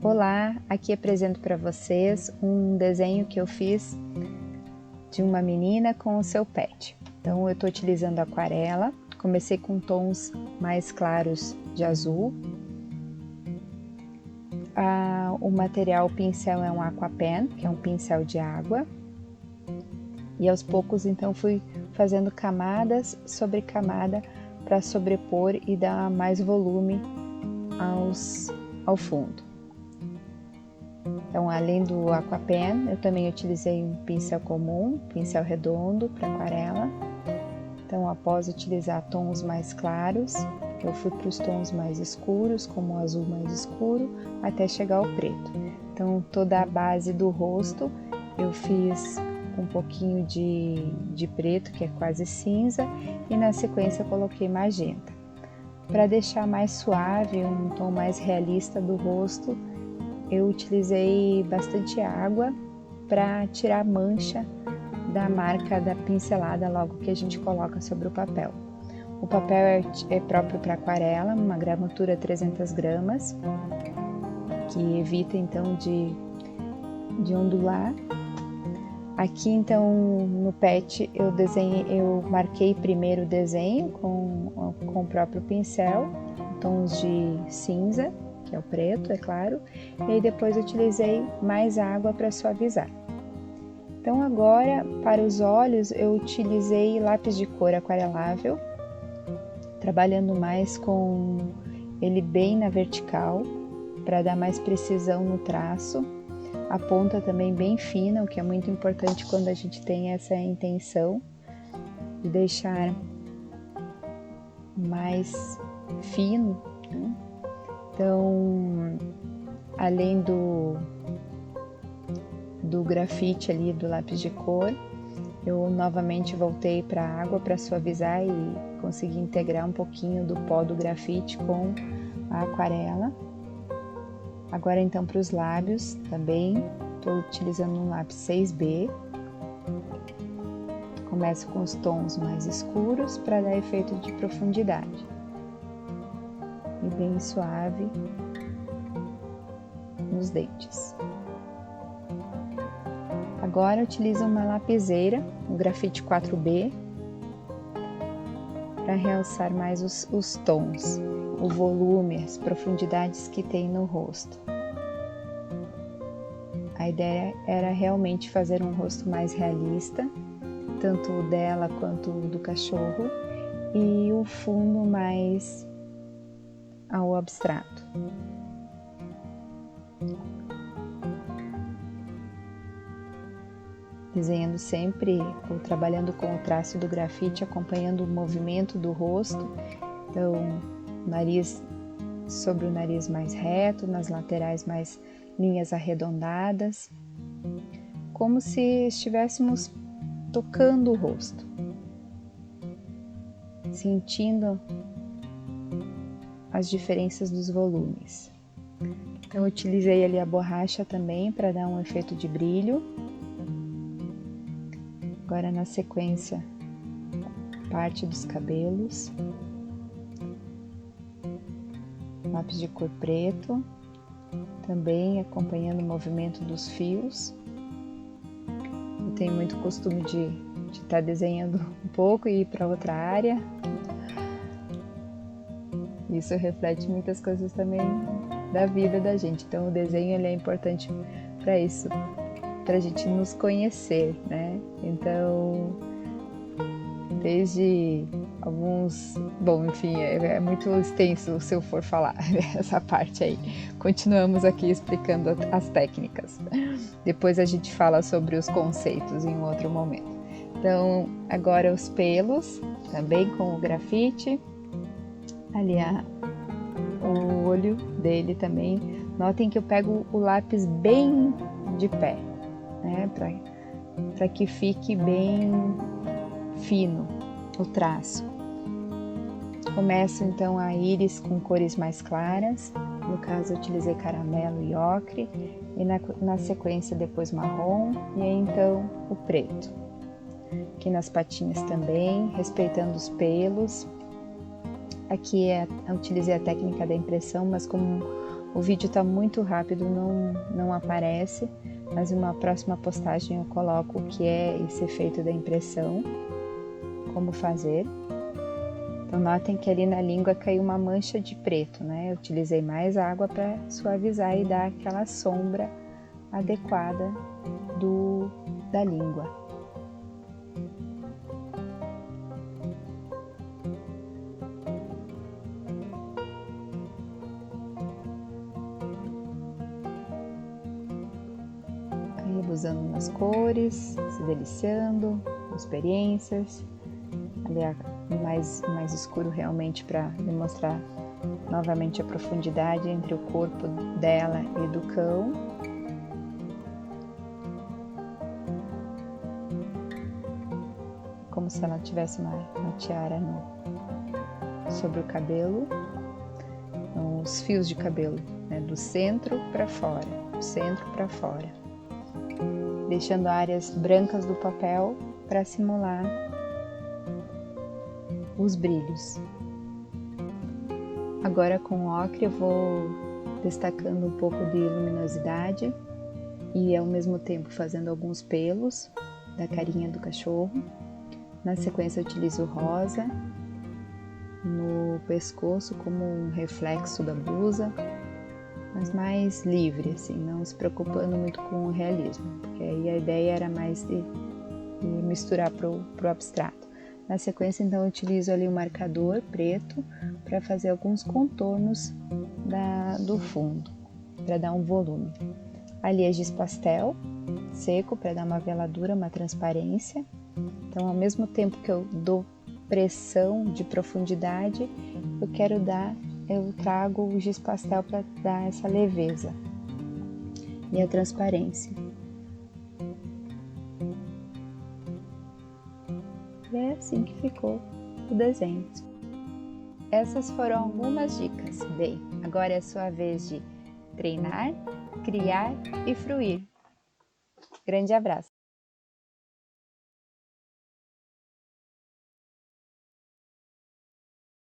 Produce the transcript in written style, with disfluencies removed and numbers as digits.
Olá, aqui apresento para vocês um desenho que eu fiz de uma menina com o seu pet. Então eu estou utilizando aquarela, comecei com tons mais claros de azul. O material pincel é um aqua pen, que é um pincel de água. E aos poucos então fui fazendo camadas sobre camada para sobrepor e dar mais volume ao fundo. Então, além do aqua pen, eu também utilizei um pincel comum, pincel redondo para aquarela. Então, após utilizar tons mais claros, eu fui para os tons mais escuros, como o azul mais escuro, até chegar ao preto. Então, toda a base do rosto eu fiz com um pouquinho de preto, que é quase cinza, e na sequência eu coloquei magenta. Para deixar mais suave, um tom mais realista do rosto, eu utilizei bastante água para tirar a mancha da marca da pincelada logo que a gente coloca sobre o papel. O papel é próprio para aquarela, uma gramatura 300 gramas, que evita então de ondular. Aqui então no pet eu marquei primeiro o desenho com o próprio pincel, tons de cinza, que é o preto, é claro, e aí depois utilizei mais água para suavizar. Então agora, para os olhos, eu utilizei lápis de cor aquarelável, trabalhando mais com ele bem na vertical, para dar mais precisão no traço. A ponta também bem fina, o que é muito importante quando a gente tem essa intenção de deixar mais fino, né? Então, além do grafite ali do lápis de cor, eu novamente voltei para a água para suavizar e conseguir integrar um pouquinho do pó do grafite com a aquarela. Agora então para os lábios também, estou utilizando um lápis 6B. Começo com os tons mais escuros para dar efeito de profundidade. E bem suave nos dentes. Agora utilizo uma lapiseira, um grafite 4B, para realçar mais os tons, o volume, as profundidades que tem no rosto. A ideia era realmente fazer um rosto mais realista, tanto o dela quanto o do cachorro, e o fundo mais ao abstrato. Desenhando sempre ou trabalhando com o traço do grafite, acompanhando o movimento do rosto. Então, nariz sobre o nariz mais reto, nas laterais mais linhas arredondadas, como se estivéssemos tocando o rosto, sentindo as diferenças dos volumes. Então, eu utilizei ali a borracha também para dar um efeito de brilho. Agora, na sequência, parte dos cabelos, lápis de cor preto, também acompanhando o movimento dos fios. Eu tenho muito costume de estar desenhando um pouco e ir para outra área. Isso reflete muitas coisas também da vida da gente. Então o desenho ele é importante para isso, para a gente nos conhecer, né? Então, desde alguns... Bom, enfim, é muito extenso se eu for falar essa parte aí. Continuamos aqui explicando as técnicas. Depois a gente fala sobre os conceitos em um outro momento. Então, agora os pelos, também com o grafite. Ali o olho dele também. Notem que eu pego o lápis bem de pé, né? Para que fique bem fino o traço. Começo então a íris com cores mais claras. No caso, eu utilizei caramelo e ocre. E na sequência, depois marrom. E aí, então, o preto. Aqui nas patinhas também, respeitando os pelos. Aqui eu utilizei a técnica da impressão, mas como O vídeo está muito rápido, não aparece, mas em uma próxima postagem eu coloco o que é esse efeito da impressão, como fazer. Então notem que ali na língua caiu uma mancha de preto, né? Eu utilizei mais água para suavizar e dar aquela sombra adequada da língua. Aí usando nas cores, se deliciando, experiências. Ali mais escuro realmente para demonstrar novamente a profundidade entre o corpo dela e do cão. Como se ela tivesse uma tiara sobre o cabelo, os fios de cabelo, né, do centro para fora, do centro para fora, deixando áreas brancas do papel para simular os brilhos. Agora com o ocre eu vou destacando um pouco de luminosidade e ao mesmo tempo fazendo alguns pelos da carinha do cachorro. Na sequência eu utilizo rosa no pescoço como um reflexo da blusa, mas mais livre, assim, não se preocupando muito com o realismo, porque aí a ideia era mais de misturar pro abstrato. Na sequência, então, eu utilizo ali o marcador preto para fazer alguns contornos do fundo, para dar um volume. Ali é giz pastel seco para dar uma veladura, uma transparência. Então, ao mesmo tempo que eu dou pressão de profundidade, eu trago o giz pastel para dar essa leveza e a transparência. E é assim que ficou o desenho. Essas foram algumas dicas. Bem, agora é a sua vez de treinar, criar e fruir. Grande abraço!